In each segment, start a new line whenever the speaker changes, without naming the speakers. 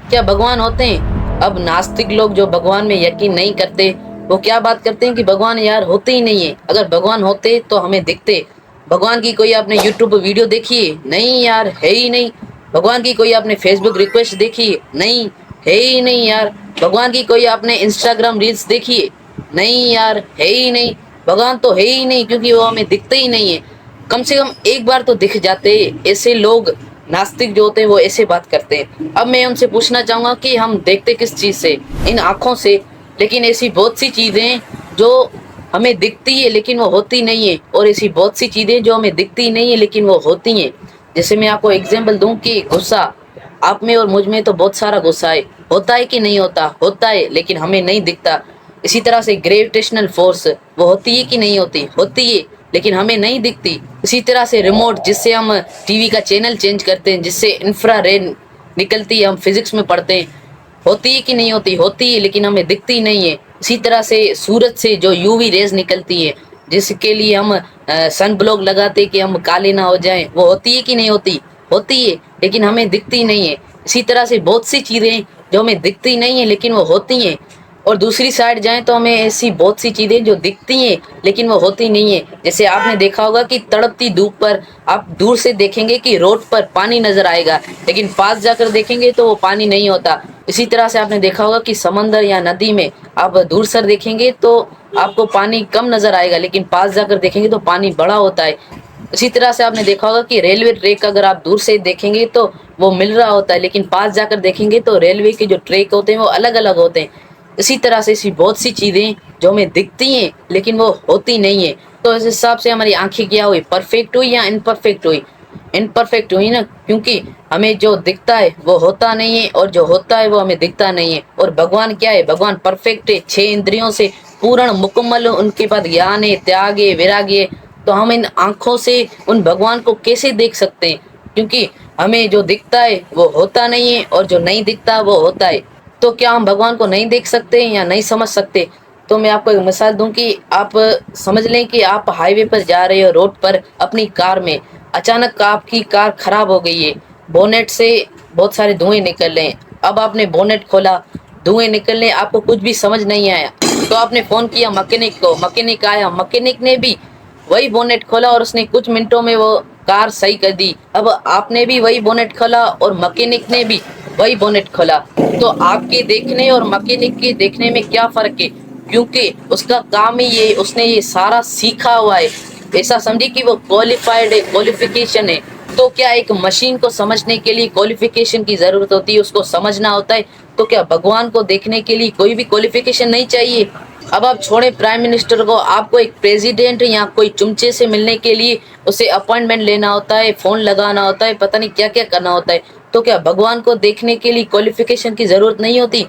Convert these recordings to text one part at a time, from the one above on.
क्या भगवान होते हैं? अब नास्तिक लोग जो भगवान में यकीन नहीं करते वो क्या बात करते हैं कि भगवान यार होते ही नहीं है। अगर भगवान होते तो हमें दिखते। भगवान की कोई आपने यूट्यूब वीडियो देखी है? नहीं यार, है ही नहीं। भगवान की कोई आपने फेसबुक रिक्वेस्ट देखी है? नहीं, है ही नहीं यार। भगवान की कोई आपने इंस्टाग्राम रील्स देखी है? नहीं यार, है ही नहीं। भगवान तो है ही नहीं क्योंकि वो हमें दिखते ही नहीं है। कम से कम एक बार तो दिख जाते। ऐसे लोग नास्तिक जो होते हैं वो ऐसे बात करते हैं। अब मैं उनसे पूछना चाहूंगा कि हम देखते किस चीज से? इन आंखों से। लेकिन ऐसी बहुत सी चीजें जो हमें दिखती है लेकिन वो होती नहीं है, और ऐसी बहुत सी चीजें जो हमें दिखती नहीं है लेकिन वो होती हैं। जैसे मैं आपको एग्जाम्पल दूं कि गुस्सा, आप में और मुझ में तो बहुत सारा गुस्सा है। होता है कि नहीं होता? होता है, लेकिन हमें नहीं दिखता। इसी तरह से ग्रेविटेशनल फोर्स, वो होती है कि नहीं होती? होती है, लेकिन हमें नहीं दिखती। इसी तरह से रिमोट जिससे हम टीवी का चैनल चेंज करते हैं, जिससे इंफ्रारेड निकलती है, हम फिजिक्स में पढ़ते हैं। होती है कि नहीं होती? होती है, लेकिन हमें दिखती नहीं है। इसी तरह से सूरज से जो यूवी रेज निकलती है, जिसके लिए हम सन ब्लॉक लगाते हैं कि हम काले ना हो जाएं, वो होती है कि नहीं होती? होती है, लेकिन हमें दिखती नहीं है। इसी तरह से बहुत सी चीजें जो हमें दिखती नहीं है लेकिन वो होती हैं। और दूसरी साइड जाएं तो हमें ऐसी बहुत सी चीजें जो दिखती हैं लेकिन वो होती नहीं है। जैसे आपने देखा होगा कि तड़पती धूप पर आप दूर से देखेंगे कि रोड पर पानी नजर आएगा, लेकिन पास जाकर देखेंगे तो वो पानी नहीं होता। इसी तरह से आपने देखा होगा कि समंदर या नदी में आप दूर से देखेंगे तो आपको पानी कम नजर आएगा, लेकिन पास जाकर देखेंगे तो पानी बड़ा होता है। इसी तरह से आपने देखा होगा कि रेलवे ट्रैक अगर आप दूर से देखेंगे तो वो मिल रहा होता है, लेकिन पास जाकर देखेंगे तो रेलवे के जो ट्रैक होते हैं वो अलग अलग होते हैं। इसी तरह से ऐसी बहुत सी चीजें जो हमें दिखती हैं लेकिन वो होती नहीं है। तो इस हिसाब से हमारी आंखें क्या हुई? परफेक्ट हुई या इनपरफेक्ट हुई? इनपरफेक्ट हुई ना, क्योंकि हमें जो दिखता है वो होता नहीं है और जो होता है वो हमें दिखता नहीं है। और भगवान क्या है? भगवान परफेक्ट है, 6 इंद्रियों से पूर्ण मुकम्मल, उनके पास ज्ञान है, त्याग है, वैराग्य है। तो हम इन आंखों से उन भगवान को कैसे देख सकते हैं? क्योंकि हमें जो दिखता है वो होता नहीं है और जो नहीं दिखता वो होता है। तो क्या हम भगवान को नहीं देख सकते या नहीं समझ सकते? तो मैं आपको एक मिसाल दूं कि आप समझ लें कि आप हाईवे पर जा रहे हो, रोड पर अपनी कार में। अचानक आपकी कार खराब हो गई है, बोनेट से बहुत सारे धुएं निकल रहे हैं। अब आपने बोनेट खोला, धुएं निकलने, आपको कुछ भी समझ नहीं आया। तो आपने फोन किया मैकेनिक को, मैकेनिक आया, मैकेनिक ने भी वही बोनेट खोला और उसने कुछ मिनटों में वो कार सही कर दी। अब आपने भी वही बोनेट खोला और मैकेनिक ने भी वही बोनेट खोला। तो आपके देखने और मैकेनिक के देखने में क्या फर्क है? क्योंकि उसका काम ही ये, उसने ये सारा सीखा हुआ है। ऐसा समझिए कि वो क्वालिफाइड है, क्वालिफिकेशन है। तो क्या एक मशीन को समझने के लिए क्वालिफिकेशन की जरूरत होती है? उसको समझना होता है। तो क्या भगवान को देखने के लिए कोई भी क्वालिफिकेशन नहीं चाहिए? अब आप छोड़े प्राइम मिनिस्टर को, आपको एक प्रेसिडेंट या कोई चुमचे से मिलने के लिए उसे अपॉइंटमेंट लेना होता है, फोन लगाना होता है, पता नहीं क्या क्या करना होता है। तो क्या भगवान को देखने के लिए क्वालिफिकेशन की जरूरत नहीं होती?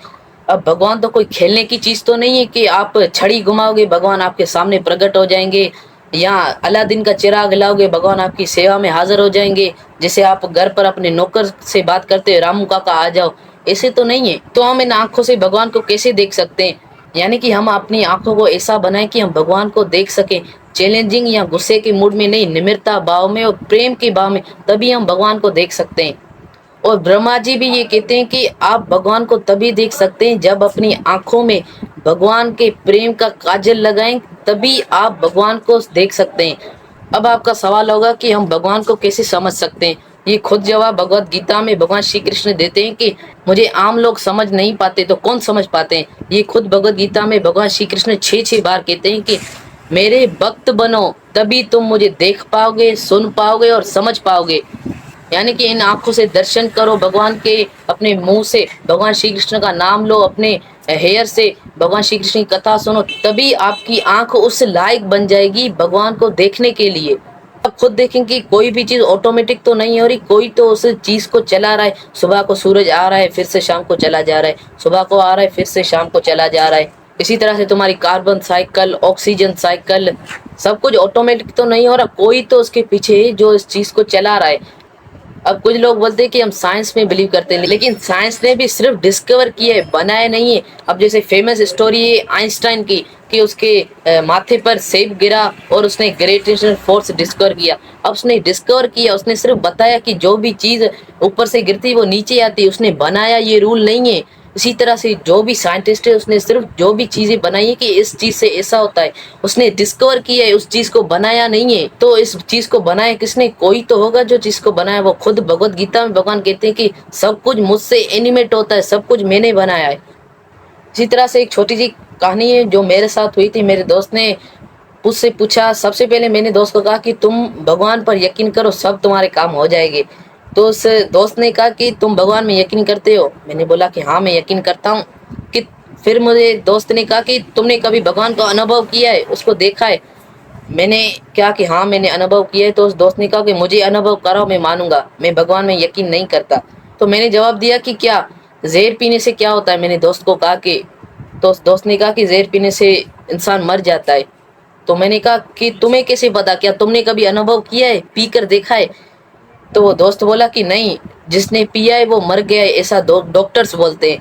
अब भगवान तो कोई खेलने की चीज तो नहीं है कि आप छड़ी घुमाओगे भगवान आपके सामने प्रकट हो जाएंगे, या अलादीन का चिराग लाओगे भगवान आपकी सेवा में हाजिर हो जाएंगे। जैसे आप घर पर अपने नौकर से बात करते हो, रामू काका आ जाओ, ऐसे तो नहीं है। तो हम इन आंखों से भगवान को कैसे देख सकते हैं? यानी कि हम अपनी आंखों को ऐसा बनाएं कि हम भगवान को देख सकें, चैलेंजिंग या गुस्से के मूड में नहीं, निम्रता भाव में और प्रेम के भाव में, तभी हम भगवान को देख सकते हैं। और ब्रह्मा जी भी ये कहते हैं कि आप भगवान को तभी देख सकते हैं जब अपनी आंखों में भगवान के प्रेम का काजल लगाएं, तभी आप भगवान को देख सकते हैं। अब आपका सवाल होगा कि हम भगवान को कैसे समझ सकते हैं? ये खुद जवाब भगवत गीता में भगवान श्री कृष्ण देते हैं कि मुझे आम लोग समझ नहीं पाते तो कौन समझ पाते हैं। ये खुद भगवत गीता में भगवान श्री कृष्ण 6 बार कहते हैं कि मेरे भक्त बनो, तभी तुम मुझे देख पाओगे, सुन पाओगे और समझ पाओगे। यानी कि इन आंखों से दर्शन करो भगवान के, अपने मुंह से भगवान श्री कृष्ण का नाम लो, अपने हेयर से भगवान श्री कृष्ण की कथा सुनो, तभी आपकी आंख उस लायक बन जाएगी भगवान को देखने के लिए। आप खुद देखें कि कोई भी चीज ऑटोमेटिक तो नहीं हो रही, कोई तो उस चीज को चला रहा है। सुबह को सूरज आ रहा है, फिर से शाम को चला जा रहा है, सुबह को आ रहा है, फिर से शाम को चला जा रहा है। इसी तरह से तुम्हारी कार्बन साइकिल, ऑक्सीजन साइकिल, सब कुछ ऑटोमेटिक तो नहीं हो रहा, कोई तो उसके पीछे है जो इस चीज को चला रहा है। अब कुछ लोग बोलते हैं कि हम साइंस में बिलीव करते हैं, लेकिन साइंस ने भी सिर्फ डिस्कवर किया है, बनाया नहीं है। अब जैसे फेमस स्टोरी है आइंस्टाइन की कि उसके माथे पर सेब गिरा और उसने ग्रेविटेशनल फोर्स डिस्कवर किया। अब उसने डिस्कवर किया, उसने सिर्फ बताया कि जो भी चीज ऊपर से गिरती है वो नीचे आती है, उसने बनाया, ये रूल नहीं है। इसी तरह से जो भी साइंटिस्ट है उसने सिर्फ जो भी चीजें बनाई है कि इस चीज से ऐसा होता है, उसने डिस्कवर किया है, उस चीज को बनाया नहीं है। तो इस चीज को बनाया किसने? कोई तो होगा जो चीज को बनाया। वो खुद भगवत गीता में भगवान कहते हैं कि सब कुछ मुझसे एनिमेट होता है, सब कुछ मैंने बनाया है। इसी तरह से एक छोटी सी कहानी है जो मेरे साथ हुई थी। मेरे दोस्त ने मुझसे पूछा, सबसे पहले मैंने दोस्त को कहा कि तुम भगवान पर यकीन करो, सब तुम्हारे काम हो जाएंगे। तो उस दोस्त ने कहा कि तुम भगवान में यकीन करते हो? मैंने बोला कि हाँ मैं यकीन करता हूँ। कि फिर मुझे दोस्त ने कहा कि तुमने कभी भगवान को अनुभव किया है, उसको देखा है? मैंने कहा कि हाँ मैंने अनुभव किया है। तो उस दोस्त ने कहा कि मुझे अनुभव कराओ, मैं मानूंगा, मैं भगवान में यकीन नहीं करता। तो मैंने जवाब दिया कि क्या जहर पीने से क्या होता है? मैंने दोस्त को कहा कि, तो उस दोस्त ने कहा कि जहर पीने से इंसान मर जाता है। तो मैंने कहा कि तुम्हें कैसे पता, क्या तुमने कभी अनुभव किया है, पी कर देखा है? तो वो दोस्त बोला कि नहीं, जिसने पिया है वो मर गया है, ऐसा डॉक्टर्स बोलते हैं।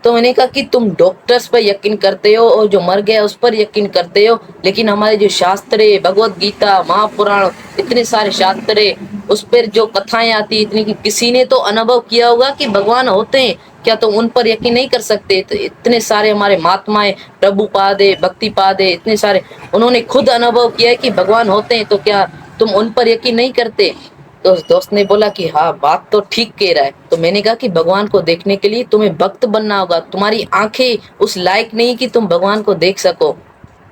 तो मैंने कहा कि तुम डॉक्टर्स पर यकीन करते हो और जो मर गया उस पर यकीन करते हो, लेकिन हमारे जो शास्त्र है, भगवत गीता, महापुराण, इतने सारे शास्त्र है, उस पर जो कथाएं आती है इतनी कि किसी ने तो अनुभव किया होगा कि भगवान होते हैं, क्या तुम उन पर यकीन नहीं कर सकते? तो इतने सारे हमारे महात्माएं, प्रभुपाद है, भक्तिपाद है, इतने सारे, उन्होंने खुद अनुभव किया है कि भगवान होते हैं, तो क्या तुम उन पर यकीन नहीं करते? तो उस दोस्त ने बोला कि हाँ बात तो ठीक कह रहा है। तो मैंने कहा कि भगवान को देखने के लिए तुम्हें भक्त बनना होगा, तुम्हारी आंखें उस लायक नहीं कि तुम भगवान को देख सको।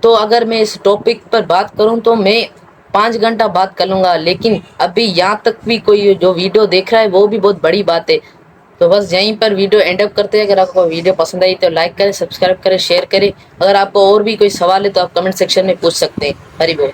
तो अगर मैं इस टॉपिक पर बात करूं तो मैं 5 घंटा बात कर लूंगा, लेकिन अभी यहाँ तक भी कोई जो वीडियो देख रहा है वो भी बहुत बड़ी बात है। तो बस यहीं पर वीडियो एंड अप करते हैं। अगर आपको वीडियो पसंद आई तो लाइक करें, सब्सक्राइब करें, शेयर करें। अगर आपको और भी कोई सवाल है तो आप कमेंट सेक्शन में पूछ सकते हैं। हरि बोल।